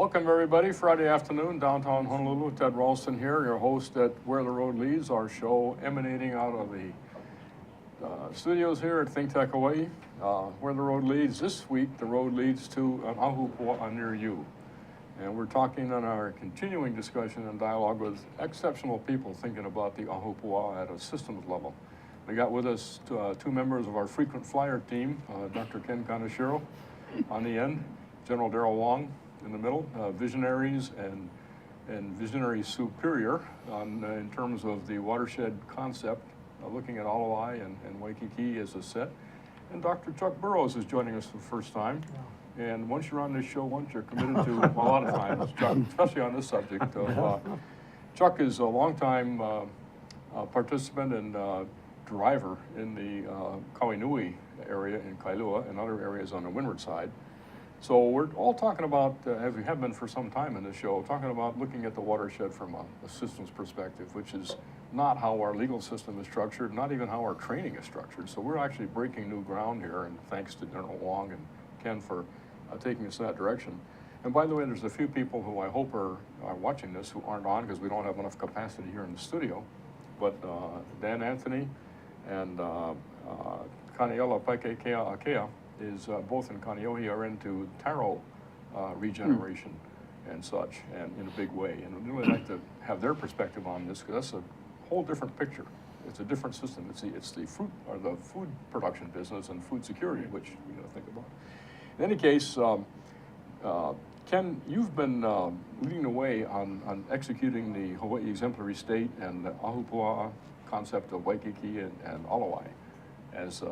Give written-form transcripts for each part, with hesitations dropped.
Welcome everybody, Friday afternoon, downtown Honolulu. Ted Ralston here, your host at Where the Road Leads, our show emanating out of the studios here at ThinkTech Hawaii. Where the road leads, this week the road leads to an Ahupua'a near you. And we're talking on our continuing discussion and dialogue with exceptional people thinking about the Ahupua'a at a systems level. We got with us two members of our frequent flyer team, Dr. Kaneshiro on the end, General Darryll Wong in the middle, visionaries and visionary superior in terms of the watershed concept, looking at Alawai and Waikiki as a set. And Dr. Chuck Burrows is joining us for the first time. And once you're on this show, once you're committed to a lot of times, Chuck, especially on this subject. Chuck is a longtime participant and driver in the Kauinui area in Kailua and other areas on the windward side. So we're all talking about, as we have been for some time in this show, talking about looking at the watershed from a systems perspective, which is not how our legal system is structured, not even how our training is structured. So we're actually breaking new ground here, and thanks to General Wong and Ken for taking us in that direction. And by the way, there's a few people who I hope are watching this who aren't on because we don't have enough capacity here in the studio. But Dan Anthony and Kaneela Paikekea Akea is both in Kaneohe are into taro regeneration and such, and in a big way. And I'd really like to have their perspective on this because that's a whole different picture. It's a different system. It's the fruit or the food production business and food security, which we got to think about. In any case, Ken, you've been leading the way on executing the Hawaii exemplary state and the Ahupua'a concept of Waikiki and Alawai as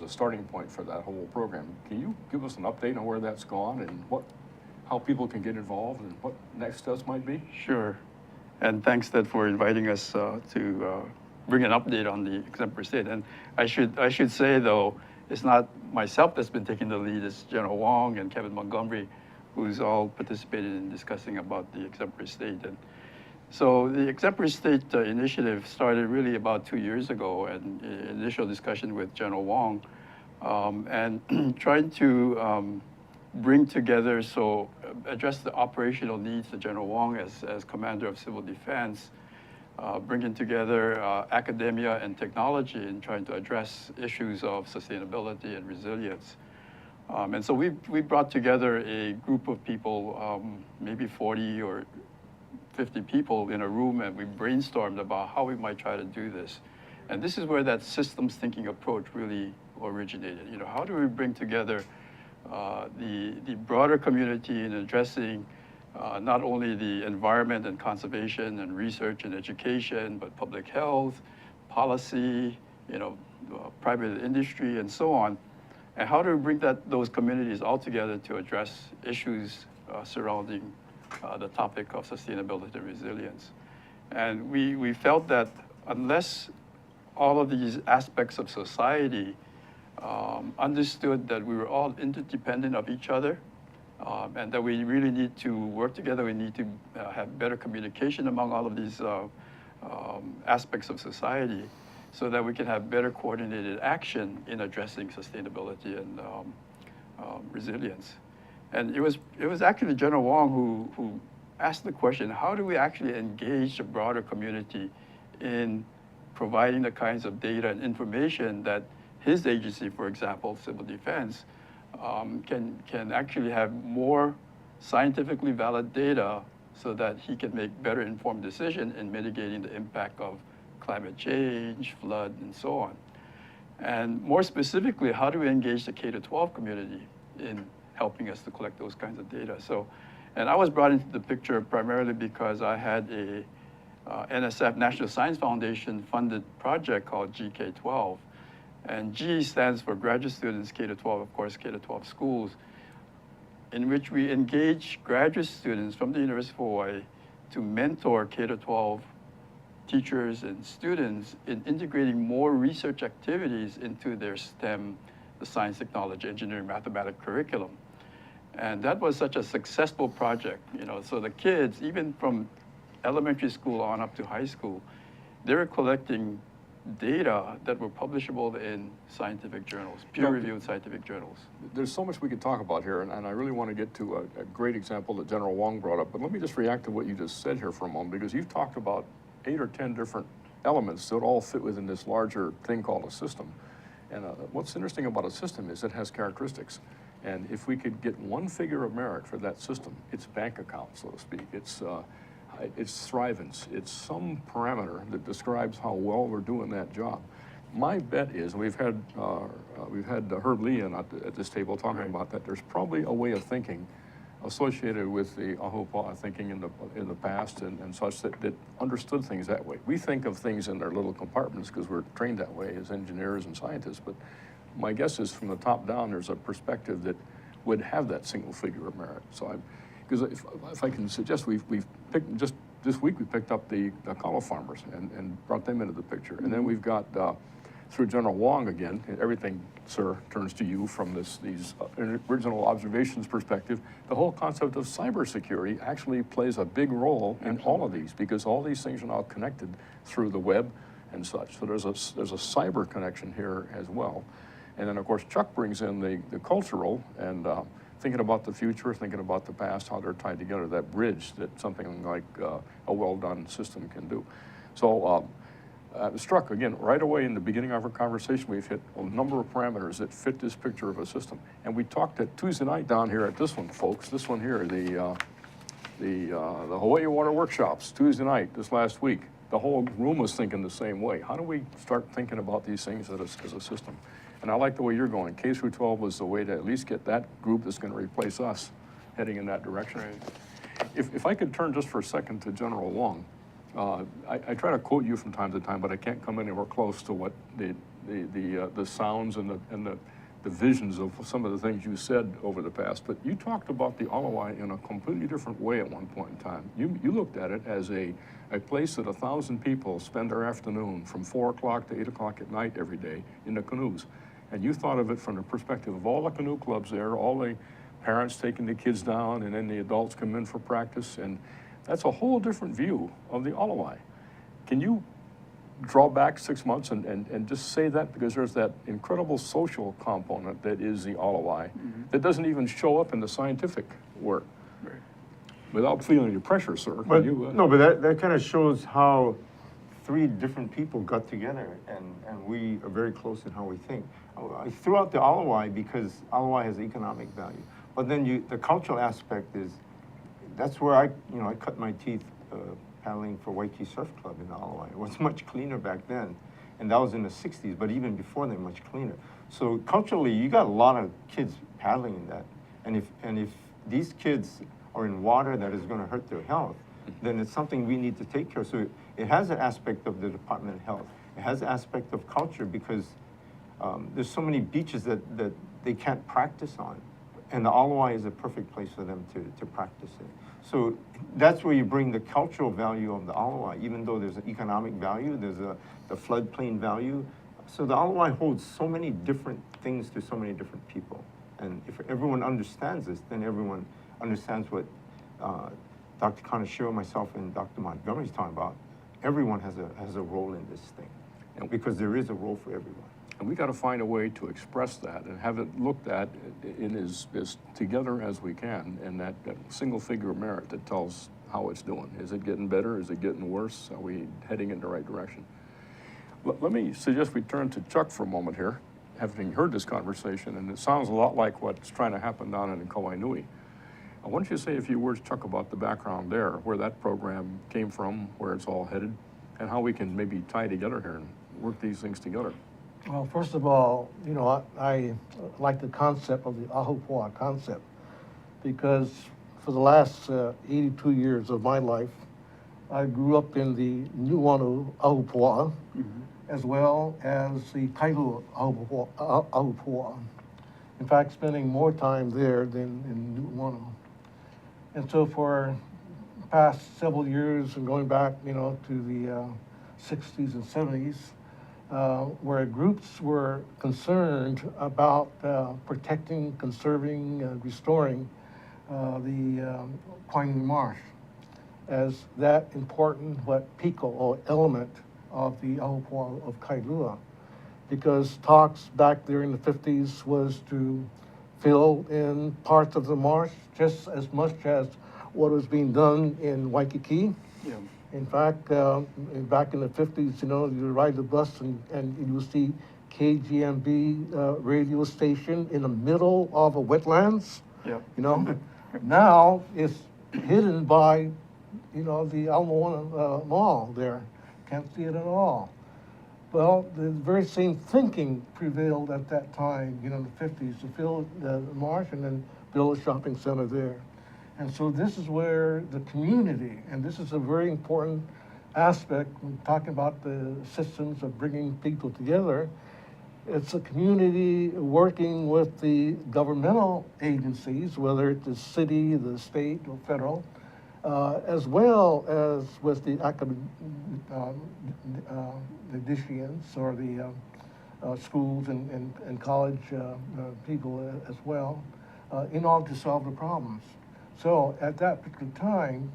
a starting point for that whole program. Can you give us an update on where that's gone and how people can get involved and what next steps might be? Sure. And thanks, Ted, for inviting us to bring an update on the exemplary state. And I should say, though, it's not myself that's been taking the lead. It's General Wong and Kevin Montgomery, who's all participated in discussing about the exemplary state. And so the exemplary state initiative started really about 2 years ago, and initial discussion with General Wong, and trying to bring together, address the operational needs of General Wong as Commander of Civil Defense, bringing together academia and technology and trying to address issues of sustainability and resilience. And so we brought together a group of people, maybe 40 or 50 people in a room, and we brainstormed about how we might try to do this. And this is where that systems thinking approach really originated. You know, how do we bring together the broader community in addressing not only the environment and conservation and research and education, but public health, policy, private industry, and so on. And how do we bring those communities all together to address issues surrounding the topic of sustainability and resilience? And we felt that unless all of these aspects of society understood that we were all interdependent of each other, and that we really need to work together, we need to have better communication among all of these aspects of society, so that we can have better coordinated action in addressing sustainability and resilience. And it was actually General Wong who asked the question, how do we actually engage the broader community in providing the kinds of data and information that his agency, for example, Civil Defense, can actually have more scientifically valid data so that he can make better informed decisions in mitigating the impact of climate change, flood, and so on. And more specifically, how do we engage the K-12 community in helping us to collect those kinds of data? And I was brought into the picture primarily because I had a NSF, National Science Foundation, funded project called GK12. And G stands for graduate students, K-12, of course, K-12 schools, in which we engage graduate students from the University of Hawaii to mentor K-12 teachers and students in integrating more research activities into their STEM, the science, technology, engineering, mathematics curriculum. And that was such a successful project, so the kids, even from elementary school on up to high school, they were collecting data that were publishable in scientific journals, peer-reviewed scientific journals. There's so much we could talk about here, and I really want to get to a great example that General Wong brought up, but let me just react to what you just said here for a moment, because you've talked about 8 or 10 different elements that all fit within this larger thing called a system. And what's interesting about a system is it has characteristics. And if we could get one figure of merit for that system, it's bank account, so to speak. It's thrivance. It's some parameter that describes how well we're doing that job. My bet is, and we've had Herb Lee in at this table talking about that, there's probably a way of thinking associated with the Ahupua'a thinking in the past and such that understood things that way. We think of things in their little compartments because we're trained that way as engineers and scientists, but my guess is from the top down, there's a perspective that would have that single figure of merit. So because if I can suggest, we've picked, just this week we picked up the cow farmers and brought them into the picture. And then we've got, through General Wong again, everything, sir, turns to you from these original observations perspective. The whole concept of cybersecurity actually plays a big role in all of these, because all these things are now connected through the web and such. So there's a cyber connection here as well. And then of course Chuck brings in the cultural and thinking about the future, thinking about the past, how they're tied together, that bridge that something like a well-done system can do. So struck, again, right away in the beginning of our conversation, we've hit a number of parameters that fit this picture of a system. And we talked at Tuesday night down here at this one, folks, this one here, the Hawaii Water Workshops, Tuesday night, this last week. The whole room was thinking the same way. How do we start thinking about these things as a system? And I like the way you're going. K through 12 was the way to at least get that group that's going to replace us heading in that direction. Right. If I could turn just for a second to General Wong, I try to quote you from time to time, but I can't come anywhere close to what the sounds and the visions of some of the things you said over the past. But you talked about the Alawai in a completely different way at one point in time. You looked at it as a place that 1,000 people spend their afternoon from 4 o'clock to 8 o'clock at night every day in the canoes. And you thought of it from the perspective of all the canoe clubs there, all the parents taking the kids down, and then the adults come in for practice. And that's a whole different view of the Alawai. Can you draw back 6 months and just say that? Because there's that incredible social component that is the Alawai that doesn't even show up in the scientific work. Right. Without feeling the pressure, sir. But, no, but that kind of shows how 3 different people got together, and we are very close in how we think. I threw out the Alawai because Alawai has economic value. But then the cultural aspect is, that's where I cut my teeth paddling for Waikiki Surf Club in the Alawai. It was much cleaner back then, and that was in the 60s, but even before then, much cleaner. So culturally, you got a lot of kids paddling in that. And if these kids are in water that is going to hurt their health, then it's something we need to take care of. So it has an aspect of the Department of Health. It has an aspect of culture, because there's so many beaches that they can't practice on. And the Alawai is a perfect place for them to practice it. So that's where you bring the cultural value of the Alawai, even though there's an economic value, there's the floodplain value. So the Alawai holds so many different things to so many different people. And if everyone understands this, then everyone understands what Dr. Kaneshiro, myself, and Dr. Montgomery's talking about. Everyone has a role in this thing, and because there is a role for everyone. And we got to find a way to express that and have it looked at in as together as we can, and that single figure of merit that tells how it's doing. Is it getting better? Is it getting worse? Are we heading in the right direction? Let me suggest we turn to Chuck for a moment here, having heard this conversation, and it sounds a lot like what's trying to happen down in Kauai Nui. I want you to say a few words, Chuck, about the background there, where that program came from, where it's all headed, and how we can maybe tie together here and work these things together. Well, first of all, I like the concept of the Ahupua'a concept, because for the last 82 years of my life, I grew up in the Nuuanu Ahupua'a, as well as the Kailua Ahupua'a. In fact, spending more time there than in Nuuanu. And so for the past several years, and going back, to the 60s and 70s, where groups were concerned about protecting, conserving, restoring the Kauai Nui Marsh as that important pico or element of the Ahupua'a of Kailua, because talks back there in the 50s was to fill in parts of the marsh just as much as what was being done in Waikiki. Yeah. In fact, back in the 50s, you know, you ride the bus and you see KGMB radio station in the middle of a wetlands, Yeah. you know. Now it's hidden by, you know, the Almoana Mall there. Can't see it at all. Well, the very same thinking prevailed at that time, you know, in the 50s, to fill the marsh and then build a shopping center there. And so this is where the community, and this is a very important aspect when talking about the systems of bringing people together. It's a community working with the governmental agencies, whether it's the city, the state, or federal, as well as with the academicians or the schools and college people as well, in order to solve the problems. So at that particular time,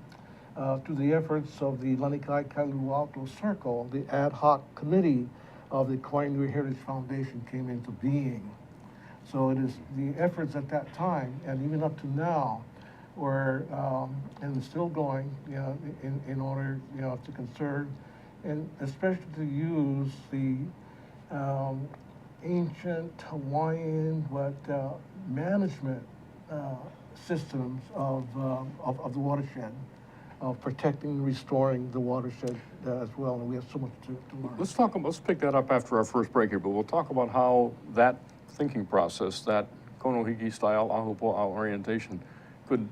through the efforts of the Lanikai Kalu'auto Circle, the ad hoc committee of the Kainui Heritage Foundation came into being. So it is the efforts at that time, and even up to now, were, and it's still going, you know, in order, you know, to conserve, and especially to use the ancient Hawaiian, management systems of the watershed, of protecting and restoring the watershed as well, and we have so much to learn. Let's pick that up after our first break here, but we'll talk about how that thinking process, that Konohiki style Ahupua'a orientation, could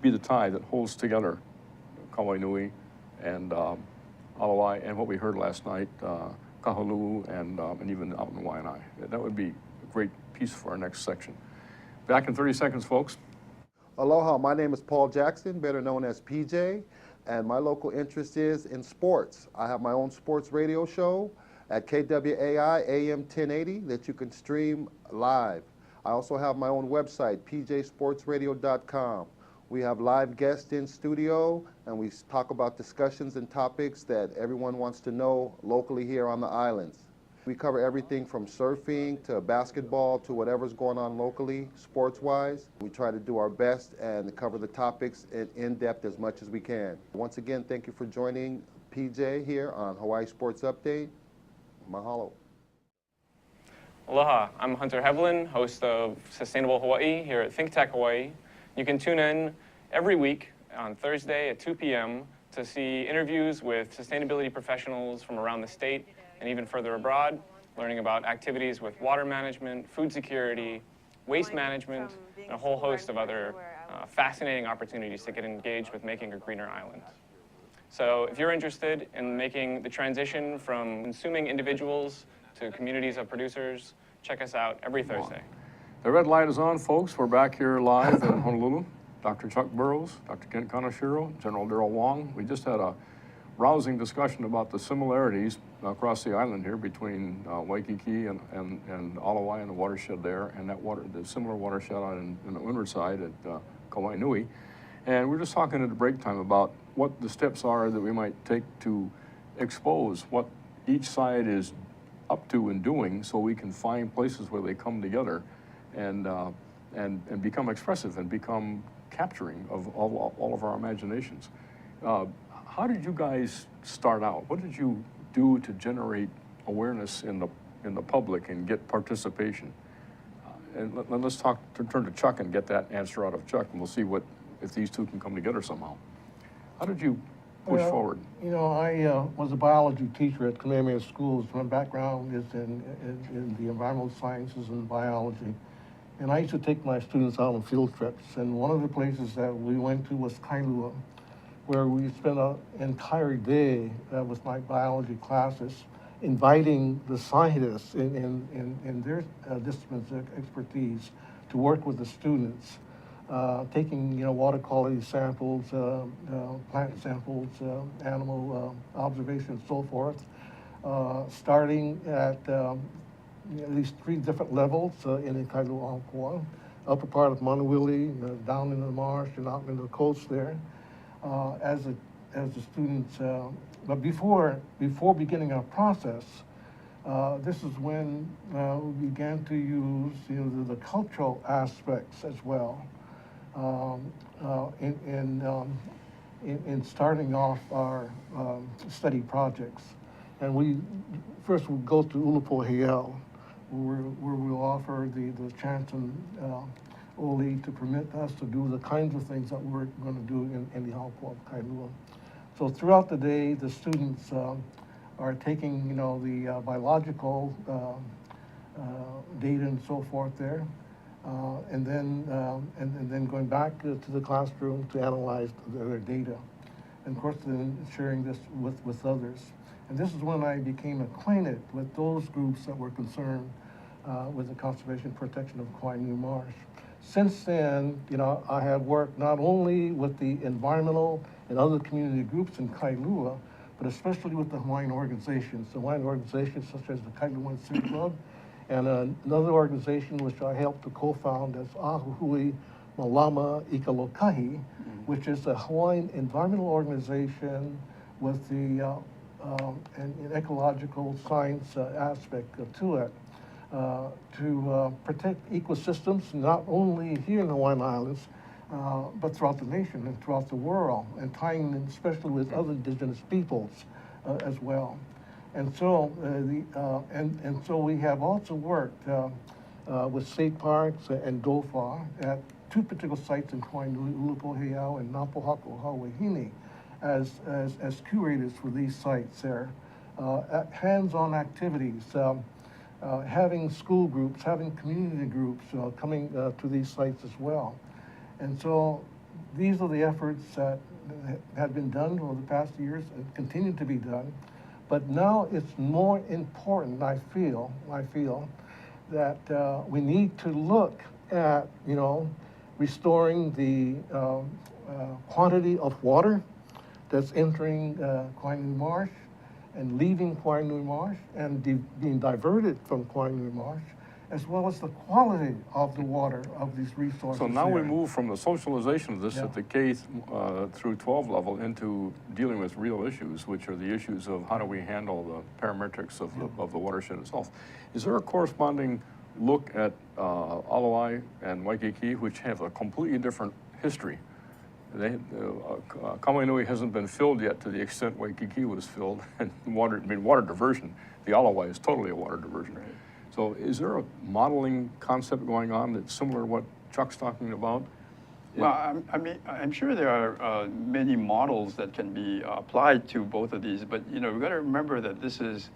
be the tie that holds together Kawainui and Alawai, and what we heard last night, Kahului, and even out in Waianae. That would be a great piece for our next section. Back in 30 seconds, folks. Aloha, my name is Paul Jackson, better known as PJ, and my local interest is in sports. I have my own sports radio show at KWAI AM 1080 that you can stream live. I also have my own website, pjsportsradio.com. We have live guests in studio, and we talk about discussions and topics that everyone wants to know locally here on the islands. We cover everything from surfing to basketball to whatever's going on locally, sports-wise. We try to do our best and cover the topics in depth as much as we can. Once again, thank you for joining PJ here on Hawaii Sports Update. Mahalo. Aloha, I'm Hunter Hevlin, host of Sustainable Hawaii here at ThinkTech Hawaii. You can tune in every week on Thursday at 2 p.m. to see interviews with sustainability professionals from around the state and even further abroad, learning about activities with water management, food security, waste management, and a whole host of other fascinating opportunities to get engaged with making a greener island. So if you're interested in making the transition from consuming individuals to communities of producers, check us out every Thursday. The red light is on, folks. We're back here live in Honolulu. Dr. Chuck Burrows, Dr. Kent Kaneshiro, General Darryll Wong. We just had a rousing discussion about the similarities across the island here between Waikiki and Alawai and the watershed there, and the similar watershed out in the windward side at Kawainui. And we're just talking at the break time about what the steps are that we might take to expose what each side is up to and doing, so we can find places where they come together and become expressive and become capturing of all of our imaginations. How did you guys start out? What did you do to generate awareness in the public and get participation? And let's turn to Chuck and get that answer out of Chuck, and we'll see if these two can come together somehow. How did you push forward? You know, I was a biology teacher at Kamehameha Schools. My background is in the environmental sciences and biology. And I used to take my students out on field trips. And one of the places that we went to was Kailua, where we spent an entire day with my biology classes inviting the scientists in their disciplines of expertise to work with the students, taking, you know, water quality samples, plant samples, animal observations, so forth, starting at least 3 different levels in the Kailua Ahupua'a, upper part of Manuili, down into the marsh and out into the coast there. as the students, but before beginning our process, this is when we began to use the cultural aspects as well in starting off our study projects. And we first would go to Ulupohiel, where we'll offer the chance and Oli to permit us to do the kinds of things that we're going to do in the Ahupua'a Kailua. So throughout the day, the students are taking, the biological data and so forth there, and then going back to the classroom to analyze their data, and of course then sharing this with others. And this is when I became acquainted with those groups that were concerned with the conservation and protection of Kainui Marsh. Since then, I have worked not only with the environmental and other community groups in Kailua, but especially with the Hawaiian organizations. The Hawaiian organizations such as the Kailuan City Club, and another organization which I helped to co-found as Ahuhui Malama Ikalokahi, which is a Hawaiian environmental organization with the an ecological science aspect to it, to protect ecosystems, not only here in the Hawaiian Islands, but throughout the nation and throughout the world, and tying in especially with other indigenous peoples as well. And so, and so we have also worked with state parks and DOFA at two particular sites in Kainui, Ulupohiau and Napohako, Hawahine, as curators for these sites there. Hands-on activities, having school groups, having community groups coming to these sites as well. And so these are the efforts that have been done over the past years and continue to be done. But now it's more important, I feel that we need to look at, restoring the quantity of water that's entering Kainui Marsh and leaving Kainui Marsh and being diverted from Kainui Marsh, as well as the quality of the water of these resources. So now we there. move from the socialization of this Yeah. at the K through 12 level into dealing with real issues, which are the issues of how do we handle the parametrics of the watershed itself. Is there a corresponding look at Alawai and Waikiki, which have a completely different history? Kawainui hasn't been filled yet to the extent Waikiki was filled, and water diversion. The Alawai is totally a water diversion. Right. So is there a modeling concept going on that's similar to what Chuck's talking about? Well, I'm sure there are many models that can be applied to both of these, but we've got to remember that this is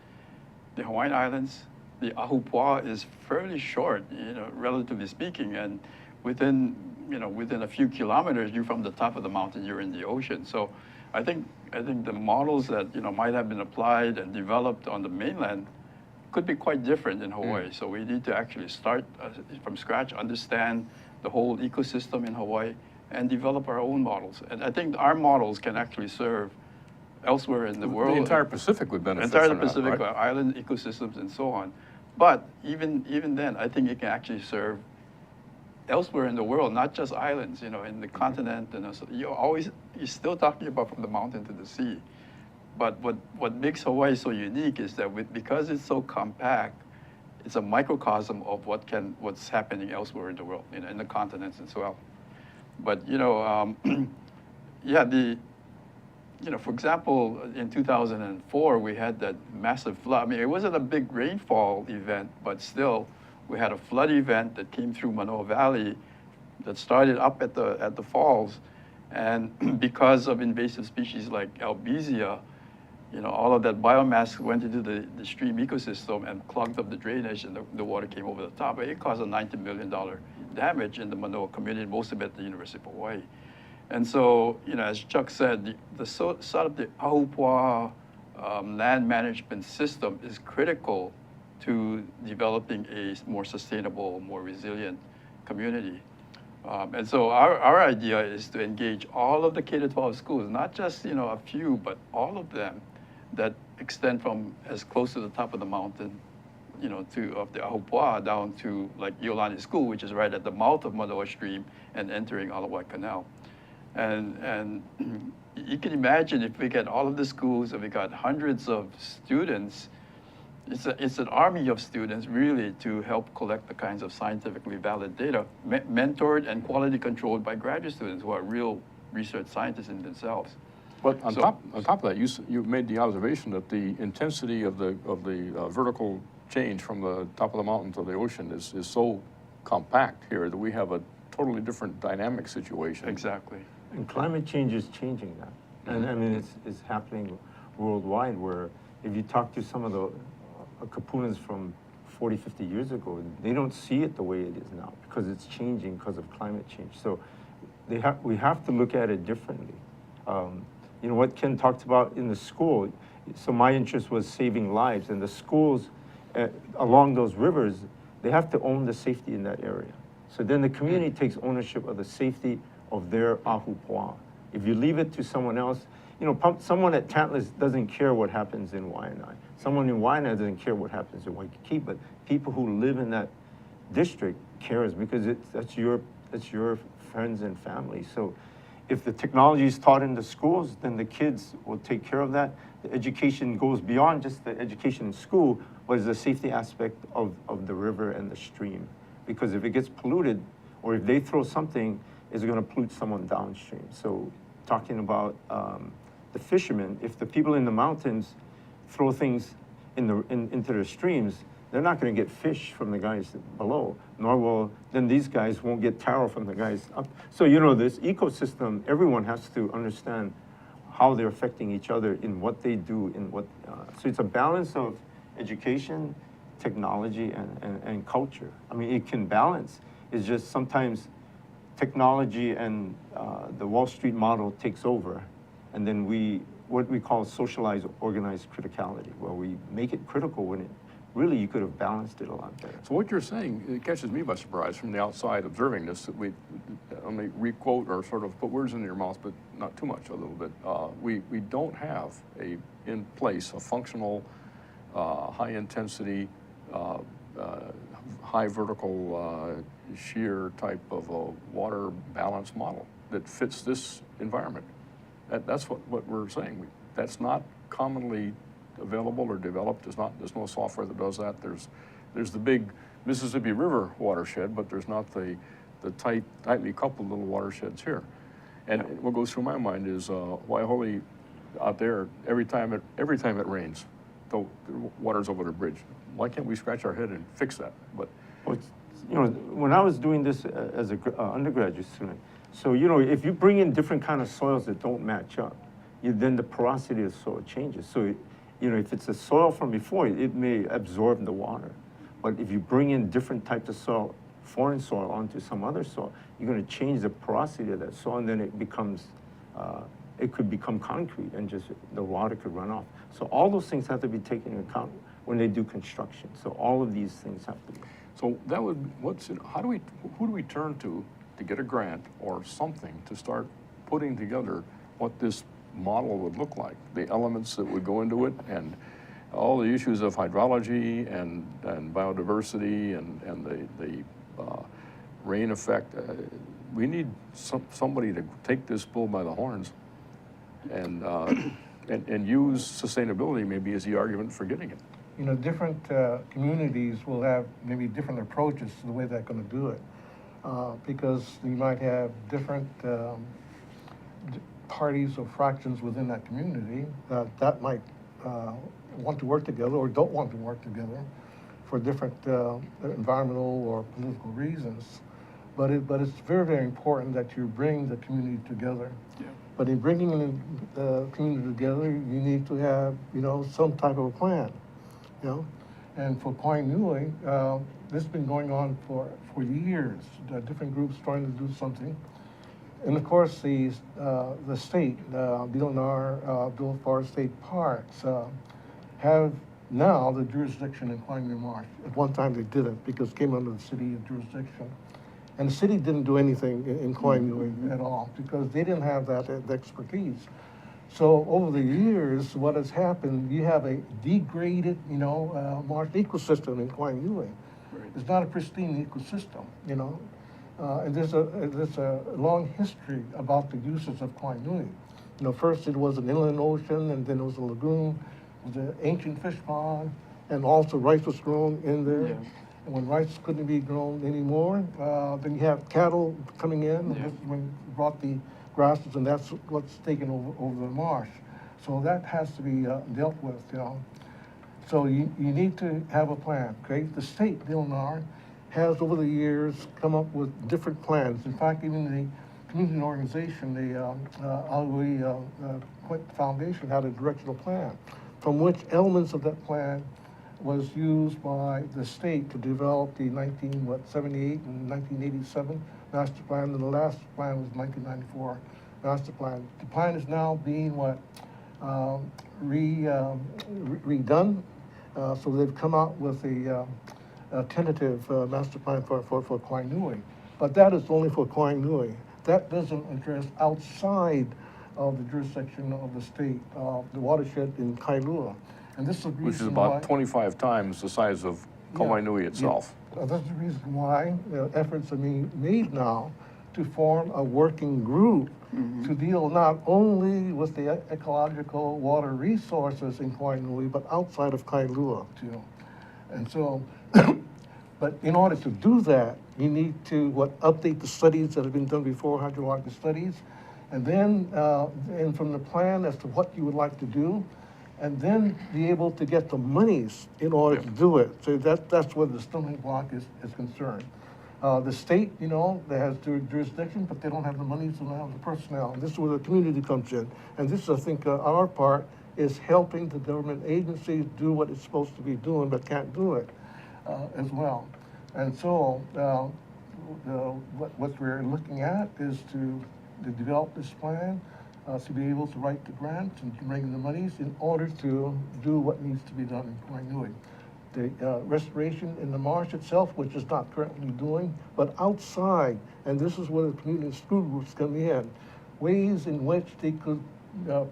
the Hawaiian Islands. The Ahupua'a is fairly short, relatively speaking, and within a few kilometers, you're from the top of the mountain, you're in the ocean. So I think the models that might have been applied and developed on the mainland could be quite different in Hawaii. So we need to actually start from scratch, understand the whole ecosystem in Hawaii, and develop our own models. And I think our models can actually serve elsewhere in the world. The entire Pacific would benefit Entire from that, Pacific, right? island ecosystems and so on. But even then, I think it can actually serve elsewhere in the world, not just islands, in the continent. And so you're still talking about from the mountain to the sea. But what makes Hawaii so unique is that because it's so compact, it's a microcosm of what's happening elsewhere in the world, in the continents as well. But for example, in 2004 we had that massive flood. I mean, it wasn't a big rainfall event, but still, we had a flood event that came through Manoa Valley that started up at the falls, and because of invasive species like albizia, all of that biomass went into the stream ecosystem and clogged up the drainage, and the water came over the top. It caused a $90 million damage in the Manoa community, most of it at the University of Hawaii. And so, as Chuck said, the sort of the Ahupua'a land management system is critical to developing a more sustainable, more resilient community. And so our idea is to engage all of the K-12 schools, not just a few, but all of them that extend from as close to the top of the mountain, of the Ahupua'a down to like Iolani School, which is right at the mouth of Manoa Stream and entering Alawai Canal. And you can imagine if we get all of the schools, if we got hundreds of students, it's an army of students really to help collect the kinds of scientifically valid data, mentored and quality controlled by graduate students who are real research scientists in themselves. But on So- top of that, you made the observation that the intensity of the vertical change from the top of the mountain to the ocean is so compact here that we have a totally different dynamic situation. Exactly. And climate change is changing that. And I mean, it's happening worldwide, where if you talk to some of the Kapunas from 40, 50 years ago, they don't see it the way it is now because it's changing because of climate change. So we have to look at it differently. You know, what Ken talked about in the school, so my interest was saving lives, and the schools along those rivers, they have to own the safety in that area. So then the community takes ownership of the safety of their Ahupua'a. If you leave it to someone else, you know, someone at Tantalus doesn't care what happens in Waianae. Someone in Waianae doesn't care what happens in Waikiki, but people who live in that district cares because that's your friends and family. So if the technology is taught in the schools, then the kids will take care of that. The education goes beyond just the education in school, but is the safety aspect of the river and the stream. Because if it gets polluted, or if they throw something, it's going to pollute someone downstream. So talking about the fishermen, if the people in the mountains throw things into the streams, they're not going to get fish from the guys below, nor will, then these guys won't get taro from the guys up. So, you know, this ecosystem, everyone has to understand how they're affecting each other in what they do, so it's a balance of education, technology, and culture. I mean, it can balance. It's just sometimes technology and the Wall Street model takes over, and then what we call socialized, organized criticality, where we make it critical when it really you could have balanced it a lot better. So what you're saying, it catches me by surprise from the outside observing this, that we, let me re-quote or sort of put words in your mouth, but not too much, a little bit. We don't have in place a functional, high intensity, high vertical shear type of a water balance model that fits this environment. That's what we're saying. That's not commonly available or developed. There's no software that does that. There's the big Mississippi River watershed, but there's not the tightly coupled little watersheds here. And what goes through my mind is Waiahole out there, every time it rains, the water's over the bridge. Why can't we scratch our head and fix that? But Well, you know, when I was doing this as an undergraduate student, so, you know, if you bring in different kind of soils that don't match up, then the porosity of the soil changes. So, you know, if it's a soil from before, it may absorb the water. But if you bring in different types of soil, foreign soil, onto some other soil, you're going to change the porosity of that soil, and then it becomes, it could become concrete, and just the water could run off. So all those things have to be taken into account when they do construction. So all of these things have to be. so that would, who do we turn to get a grant or something to start putting together what this model would look like, the elements that would go into it, and all the issues of hydrology and biodiversity and the rain effect. We need somebody to take this bull by the horns and use sustainability maybe as the argument for getting it. You know, different communities will have maybe different approaches to the way they're going to do it, because you might have different parties or fractions within that community that might want to work together or don't want to work together for different environmental or political reasons. But it's very, very important that you bring the community together. Yeah. But in bringing the community together, you need to have, you know, some type of a plan, you know. And for Kainui, this has been going on for years. Different groups trying to do something. And of course, the state, BLNR, Bill Forest State Parks, have now the jurisdiction in Kainui Marsh. At one time they didn't, because it came under the city jurisdiction. And the city didn't do anything in Kainui at all, because they didn't have that expertise. So over the years, what has happened, you have a degraded, you know, marsh ecosystem in Kainui. Right. It's not a pristine ecosystem, you know. And there's a long history about the uses of Kainui. You know, first it was an inland ocean, and then it was a lagoon, it was an ancient fish pond, and also rice was grown in there. Yeah. And when rice couldn't be grown anymore, then you have cattle coming in, and Yeah. this is when you brought the grasses, and that's what's taken over the marsh. So that has to be dealt with, you know. So you need to have a plan, okay? The state, the Illinois, has over the years come up with different plans. In fact, even the community organization, the Ahupua'a Foundation had a directional plan, from which elements of that plan was used by the state to develop the 1978 and 1987 master plan, and the last plan was 1994 master plan. The plan is now being redone, so they've come out with a tentative master plan for Kainui. But that is only for Kainui. That doesn't address outside of the jurisdiction of the state, the watershed in Kailua. And this is the reason Which is about why, 25 times the size of Kauainui itself. that's the reason why efforts are being made now to form a working group to deal not only with the ecological water resources in Kainui, but outside of Kailua too. And so, but in order to do that, you need to update the studies that have been done before, hydrological studies, and then and from the plan as to what you would like to do, and then be able to get the monies in order to do it. So that's where the stumbling block is concerned. The state, you know, that has jurisdiction, but they don't have the monies, they don't have the personnel. And this is where the community comes in. And this, I think, our part is helping the government agencies do what it's supposed to be doing, but can't do it as well. And so what we're looking at is to develop this plan, to be able to write the grants and to bring in the monies in order to do what needs to be done in Kainui. The restoration in the marsh itself, which is not currently doing, but outside, and this is where the community school groups come in, ways in which they could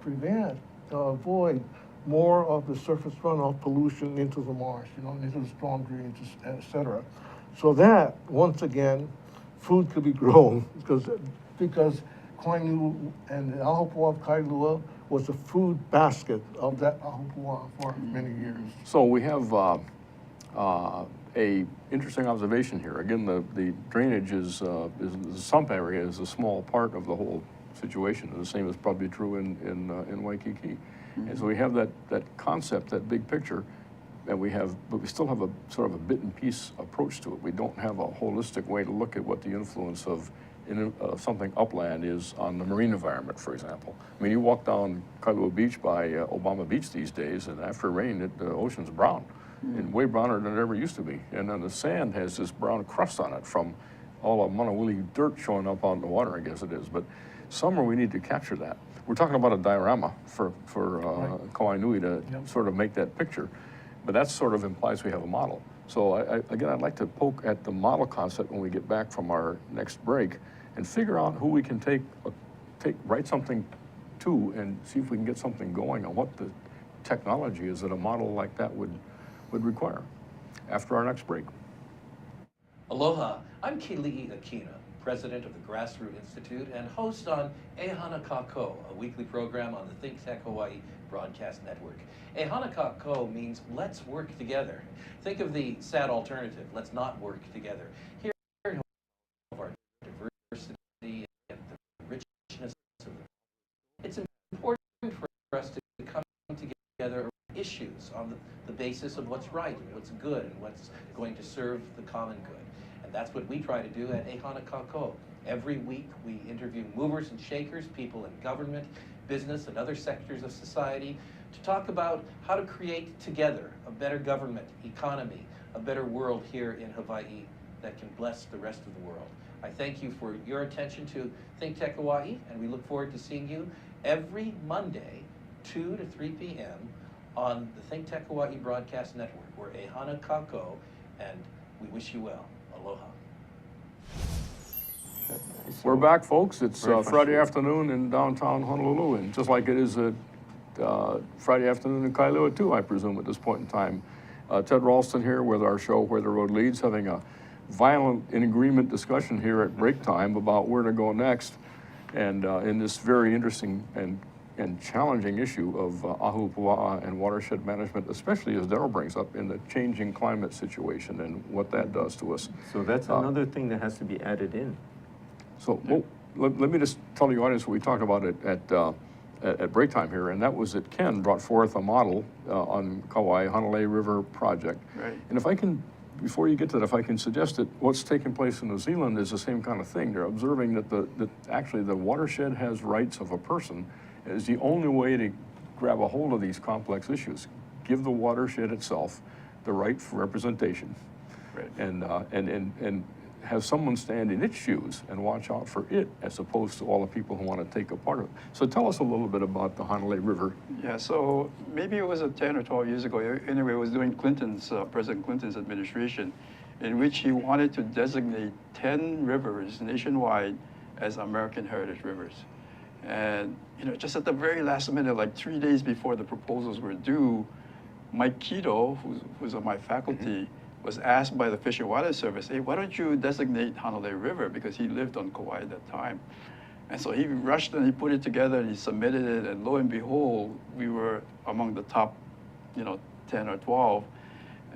prevent, avoid more of the surface runoff pollution into the marsh, you know, into the storm drains, et cetera. So that, once again, food could be grown because Kainui and the Ahupua'a of Kailua was a food basket of that Ahupua'a for many years. So we have a interesting observation here. Again, the drainage is the sump area is a small part of the whole situation. The same is probably true in Waikiki. And so we have that concept, that big picture, and but we still have a sort of a bit and piece approach to it. We don't have a holistic way to look at what the influence of something upland is on the marine environment, for example. I mean, you walk down Kailua Beach by Obama Beach these days, and after rain, the ocean's brown, and way browner than it ever used to be. And then the sand has this brown crust on it from all the Manawili dirt showing up on the water, I guess it is. But somewhere we need to capture that. We're talking about a diorama for Kainui to sort of make that picture, but that sort of implies we have a model. So again, I'd like to poke at the model concept when we get back from our next break and figure out who we can write something to and see if we can get something going on what the technology is that a model like that would require after our next break. Aloha, I'm Keli'i Akina, president of the Grassroot Institute and host on Ehana Kako, a weekly program on the ThinkTech Hawaii broadcast network. Ehana Kako means let's work together. Think of the sad alternative, let's not work together. Here of our diversity and the richness of it. It's important for us to come together around issues on the basis of what's right and what's good and what's going to serve the common good. And that's what we try to do at Ehana Kako. Every week we interview movers and shakers, people in government, business, and other sectors of society to talk about how to create together a better government, economy, a better world here in Hawaii that can bless the rest of the world. I thank you for your attention to ThinkTech Hawaii, and we look forward to seeing you every Monday, 2 to 3 p.m. on the ThinkTech Hawaii Broadcast Network. We're Ehana Kako, and we wish you well. Aloha. We're back, folks. It's Very Friday frustrating. afternoon in downtown Honolulu, and just like it is Friday afternoon in Kailua too, I presume, at this point in time. Ted Ralston here with our show Where the Road Leads, having a violent in agreement discussion here at break time about where to go next, and in this very interesting and and challenging issue of Ahupua'a and watershed management, especially as Darryll brings up in the changing climate situation and what that does to us. So that's another thing that has to be added in. So let me just tell the audience what we talked about at break time here, and that was that Ken brought forth a model on Kauai, Hanalei River project. Right. And if I can, before you get to that, if I can suggest that what's taking place in New Zealand is the same kind of thing. They're observing that actually the watershed has rights of a person is the only way to grab a hold of these complex issues. Give the watershed itself the right for representation. Right. And have someone stand in its shoes and watch out for it as opposed to all the people who want to take a part of it. So tell us a little bit about the Hanalei River. Yeah, so maybe it was 10 or 12 years ago. Anyway, it was during President Clinton's administration, in which he wanted to designate 10 rivers nationwide as American Heritage Rivers. And just at the very last minute, like 3 days before the proposals were due, Mike Keto, who's on my faculty, was asked by the Fish and Wildlife Service, hey, why don't you designate Hanalei River? Because he lived on Kauai at that time. And so he rushed and he put it together and he submitted it, and lo and behold, we were among the top 10 or 12.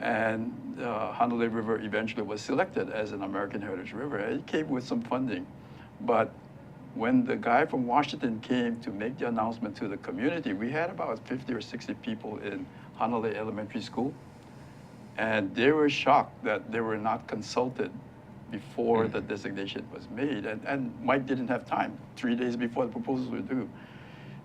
And Hanalei River eventually was selected as an American Heritage River. It came with some funding. But when the guy from Washington came to make the announcement to the community, we had about 50 or 60 people in Hanalei Elementary School. And they were shocked that they were not consulted before the designation was made. And Mike didn't have time, 3 days before the proposals were due.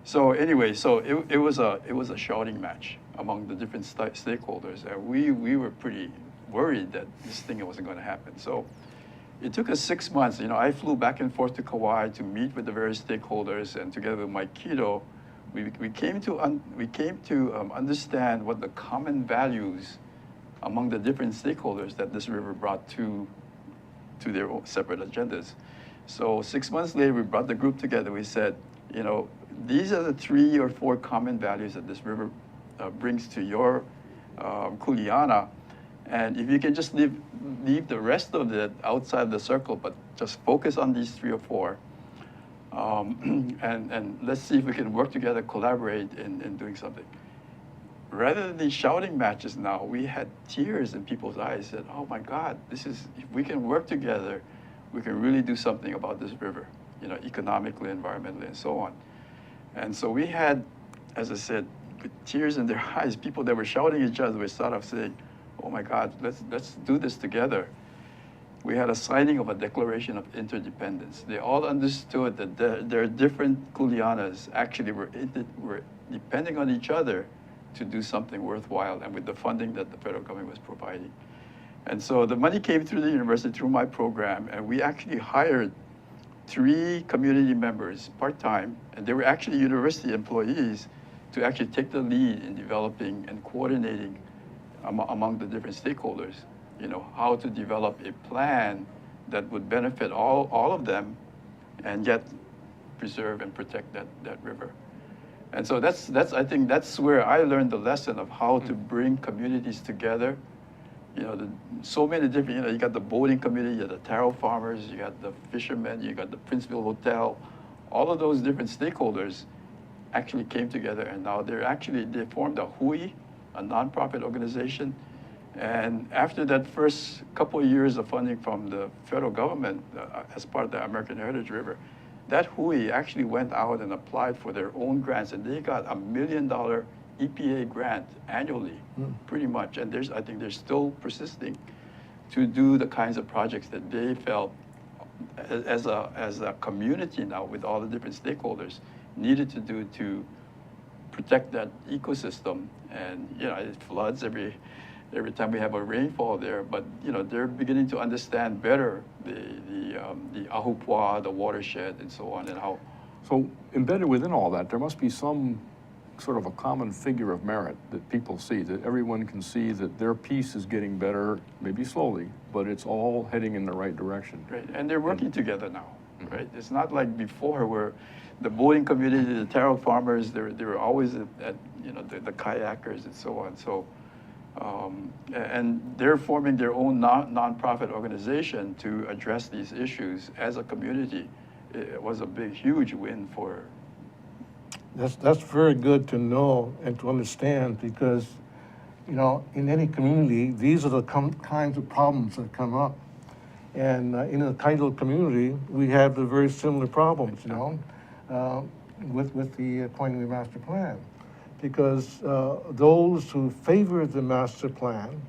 So anyway, it was a shouting match among the different stakeholders. And we were pretty worried that this thing wasn't going to happen. So it took us 6 months. I flew back and forth to Kauai to meet with the various stakeholders, and together with Mike Keto, we came to understand what the common values among the different stakeholders that this river brought to their own separate agendas. So 6 months later, we brought the group together. We said, these are the 3 or 4 common values that this river brings to your kuleana. And if you can just leave the rest of it outside the circle, but just focus on these 3 or 4, and let's see if we can work together, collaborate in doing something. Rather than these shouting matches now, we had tears in people's eyes, said, oh my God, if we can work together, we can really do something about this river, economically, environmentally, and so on. And so we had, as I said, with tears in their eyes, people that were shouting at each other, we started saying, oh my God, let's do this together. We had a signing of a declaration of interdependence. They all understood that their different kuleanas actually were depending on each other to do something worthwhile, and with the funding that the federal government was providing. And so the money came through the university, through my program, and we actually hired 3 community members part-time, and they were actually university employees, to actually take the lead in developing and coordinating among the different stakeholders, how to develop a plan that would benefit all of them, and yet preserve and protect that river. And so I think that's where I learned the lesson of how to bring communities together. So many different, you got the boating community, you got the taro farmers, you got the fishermen, you got the Princeville Hotel. All of those different stakeholders actually came together, and now they formed a Hui, a nonprofit organization. And after that first couple of years of funding from the federal government as part of the American Heritage River, that Hui actually went out and applied for their own grants, and they got $1 million EPA grant annually, pretty much. And I think they're still persisting to do the kinds of projects that they felt as a community now, with all the different stakeholders, needed to do to protect that ecosystem. And it floods every time we have a rainfall there, but they're beginning to understand better the Ahupua'a, the watershed, and so on, and how. So embedded within all that, there must be some sort of a common figure of merit that people see, that everyone can see that their piece is getting better, maybe slowly, but it's all heading in the right direction. Right, and they're working together now, right? It's not like before where the boating community, the taro farmers, they were always at the kayakers and so on. So. And they're forming their own nonprofit organization to address these issues as a community. It was a huge win for That's very good to know and to understand because, you know, in any community, these are the kinds of problems that come up. And in the Kailo community, we have the very similar problems, you know, with the Koinui master plan. Because those who favor the master plan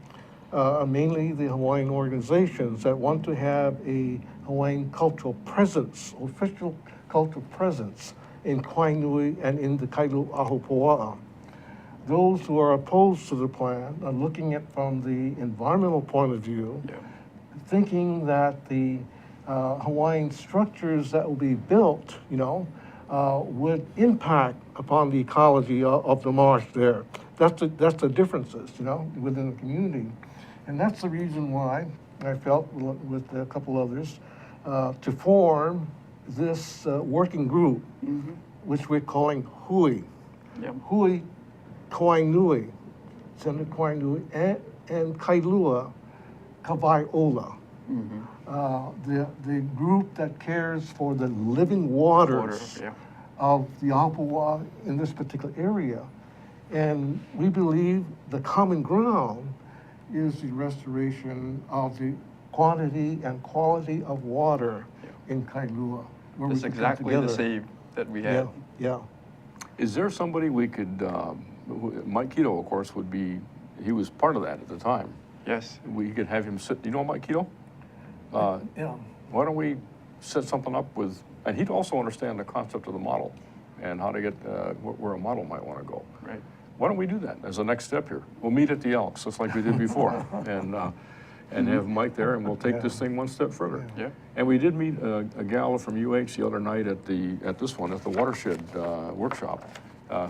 are mainly the Hawaiian organizations that want to have a Hawaiian cultural presence, official cultural presence in Koinui and in the Kailo Ahupua'a. Those who are opposed to the plan are looking at from the environmental point of view, thinking that the Hawaiian structures that will be built, you know, would impact upon the ecology of the marsh there. That's the differences, you know, within the community. And that's the reason why I felt with a couple others to form this working group, which we're calling Hui. Hui Koinui, Senator Koinui, and Kailua Kawaiola. The group that cares for the living waters of the Ahupua'a in this particular area. And we believe the common ground is the restoration of the quantity and quality of water in Kailua. where we It's could come exactly the together. same that we Yeah, had. yeah. Is there somebody we could, Mike Keto, of course, would be, he was part of that at the time. Yes. We could have him sit, you know Mike Keto? Yeah. Why don't we set something up with, and he'd also understand the concept of the model and how to get, where a model might want to go. Right. Why don't we do that as a next step here? We'll meet at the Elks, just like we did before, and have Mike there, and we'll take this thing one step further. Yeah. And we did meet a gal from UH the other night at the Watershed workshop,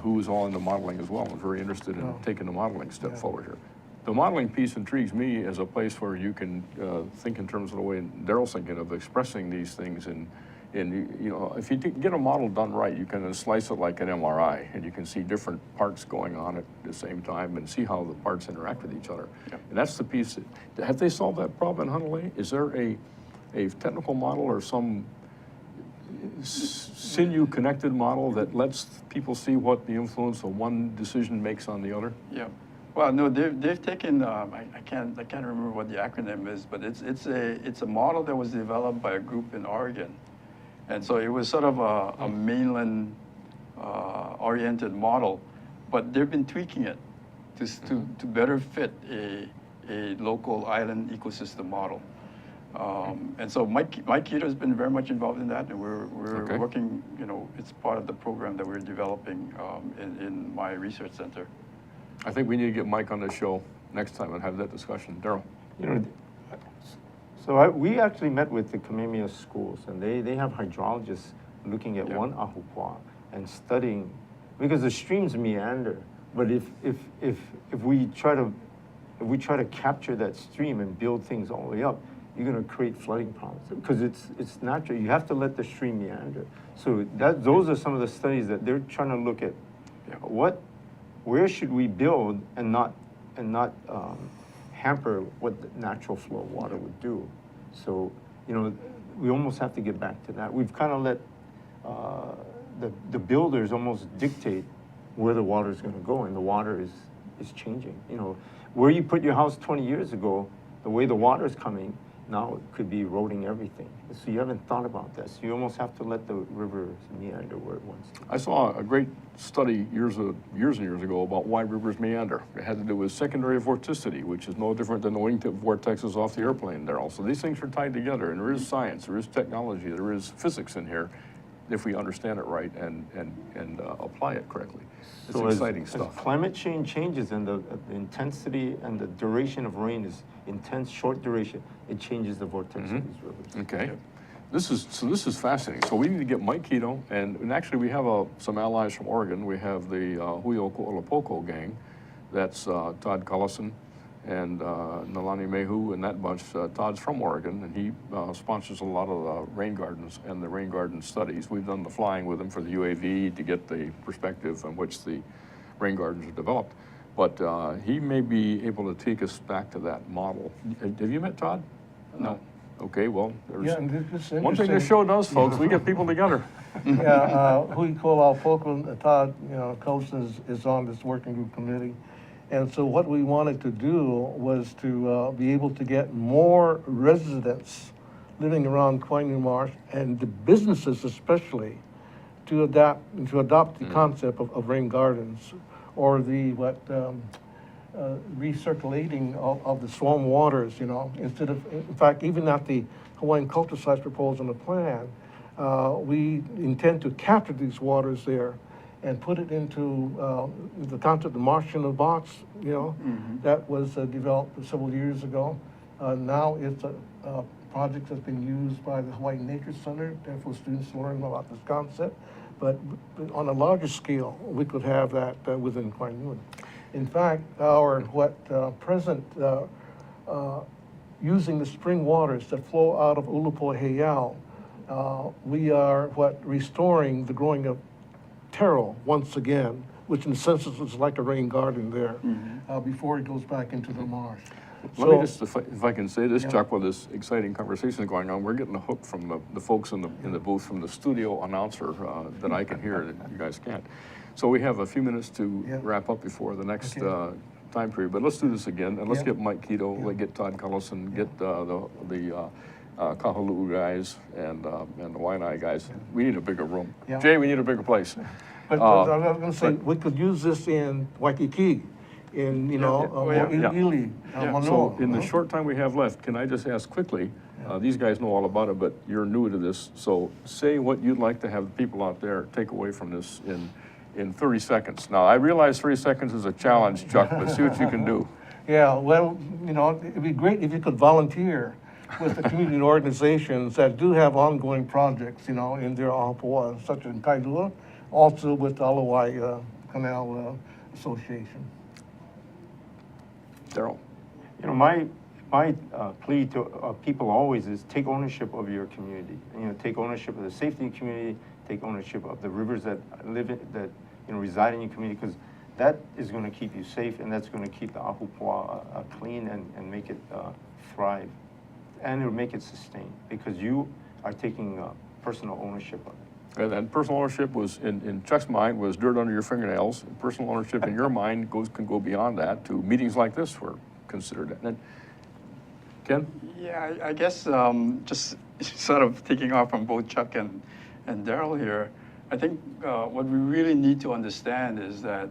who was all into modeling as well, and very interested in taking the modeling step forward here. The modeling piece intrigues me as a place where you can think in terms of the way Darryl's thinking of expressing these things you know, if you get a model done right, you can then slice it like an MRI, and you can see different parts going on at the same time and see how the parts interact with each other. Yep. And that's the piece. Have they solved that problem in Honolulu? Is there a technical model or some sinew-connected model that lets people see what the influence of one decision makes on the other? Yeah. Well, no, they've taken, I can't remember what the acronym is, but it's a model that was developed by a group in Oregon. And so it was sort of a mainland oriented model, but they've been tweaking it to better fit a local island ecosystem model. And so Mike Keto has been very much involved in that, and we're working, you know, it's part of the program that we're developing in my research center. I think we need to get Mike on the show next time and have that discussion. Darryll. You know, so we actually met with the Kamehameha schools, and they have hydrologists looking at one Ahupua'a and studying, because the streams meander. But if we try to capture that stream and build things all the way up, you're going to create flooding problems because it's natural. You have to let the stream meander. So those are some of the studies that they're trying to look at. Where should we build and not hamper what the natural flow of water would do? So, you know, we almost have to get back to that. We've kind of let the builders almost dictate where the water is going to go, and the water is changing. You know, where you put your house 20 years ago, the way the water is coming, now it could be eroding everything. So you haven't thought about this. You almost have to let the river meander where it wants to. I saw a great study years and years ago about why rivers meander. It had to do with secondary vorticity, which is no different than the wingtip vortexes off the airplane, Darryll. So these things are tied together, and there is science, there is technology, there is physics in here, if we understand it right and apply it correctly. It's exciting stuff. As climate change changes and the intensity and the duration of rain is intense, short duration, it changes the vortex of these rivers. Okay. This is fascinating. So we need to get Mike Keto, and actually we have some allies from Oregon. We have the Huio Ko'olapoko gang. That's Todd Cullison and Nalani Mehu and that bunch. Todd's from Oregon, and he sponsors a lot of the rain gardens and the rain garden studies. We've done the flying with him for the UAV to get the perspective on which the rain gardens are developed. But he may be able to take us back to that model. Have you met Todd? No. Okay, well, Yeah, there's and this one thing this interesting. show does, folks, we get people together. Yeah, who you call our focal, Todd, Colson is on this working group committee. And so what we wanted to do was to be able to get more residents living around Quinine Marsh and the businesses especially to adopt the concept of rain gardens or the recirculating of the storm waters, instead of, in fact, even at the Hawaiian culture sites proposed in the plan, we intend to capture these waters there and put it into the concept of marsh in a box, that was developed several years ago. Now it's a project that's been used by the Hawaii Nature Center for students to learn about this concept. But on a larger scale, we could have that within Quinine. In fact, our present using the spring waters that flow out of Ulupo Heiau, we are restoring the growing of Darryll once again, which in a sense is like a rain garden there, before it goes back into the marsh. Let me just, if I can say this, Chuck, while this exciting conversation is going on, we're getting a hook from the folks in the booth, from the studio announcer that I can hear that you guys can't. So we have a few minutes to wrap up before the next time period, but let's do this again, and let's get Mike Keto, let's get Todd Cullison, get the Kahaluu guys and the Waianae guys. We need a bigger room. Yeah. Jay, we need a bigger place. But I was going to say, we could use this in Waikiki, in, Ili, Manoa. So in the short time we have left, can I just ask quickly, these guys know all about it, but you're new to this, so say what you'd like to have the people out there take away from this in 30 seconds. Now, I realize 30 seconds is a challenge, Chuck, but see what you can do. Yeah, well, it'd be great if you could volunteer with the community organizations that do have ongoing projects, in their Ahupua'a, such as Kailua, also with the Alawai Canal Association. Darryll. My plea to people always is take ownership of your community. Take ownership of the safety of the community, take ownership of the rivers that reside in your community, because that is going to keep you safe, and that's going to keep the Ahupua'a clean and make it thrive. And it'll make it sustain, because you are taking personal ownership of it. And personal ownership was, in Chuck's mind, was dirt under your fingernails. Personal ownership in your mind can go beyond that to meetings like this were considered. And Ken? Yeah, I guess just sort of taking off from both Chuck and Darryll here, I think what we really need to understand is that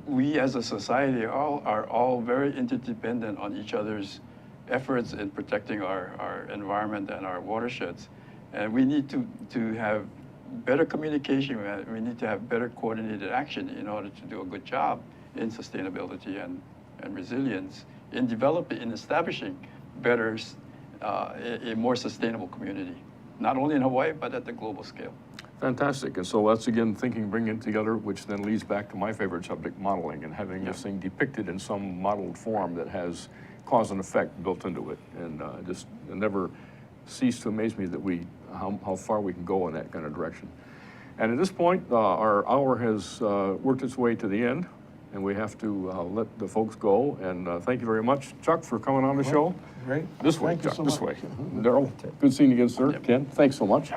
we as a society are all very interdependent on each other's efforts in protecting our environment and our watersheds. And we need to have better communication. We need to have better coordinated action in order to do a good job in sustainability and resilience, in establishing better, a more sustainable community, not only in Hawaii, but at the global scale. Fantastic. And so that's, again, bringing it together, which then leads back to my favorite subject, modeling, and having this thing depicted in some modeled form that has cause and effect built into it. And it never ceased to amaze me that how far we can go in that kind of direction. And at this point, our hour has worked its way to the end, and we have to let the folks go. And thank you very much, Chuck, for coming on the show. Great. This way, Thank you Chuck, so this much. way. Darryll, good seeing you again, sir. Ken, thanks so much.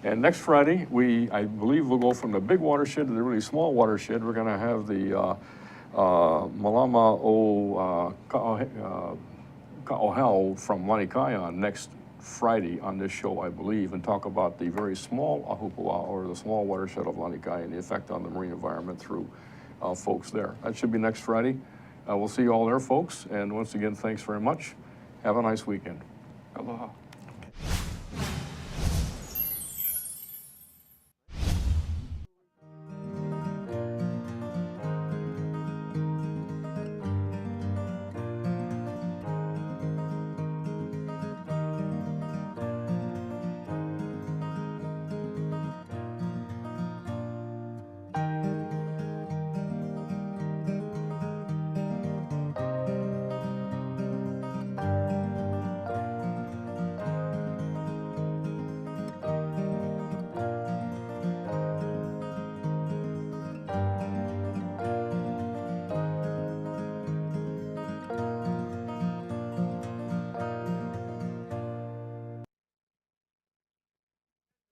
And next Friday, I believe we'll go from the big watershed to the really small watershed. We're going to have the Malama o Ka'ohel from Lanikai on next Friday on this show, I believe, and talk about the very small Ahupua'a, or the small watershed of Lanikai, and the effect on the marine environment through folks there. That should be next Friday. We'll see you all there, folks. And once again, thanks very much. Have a nice weekend. Aloha.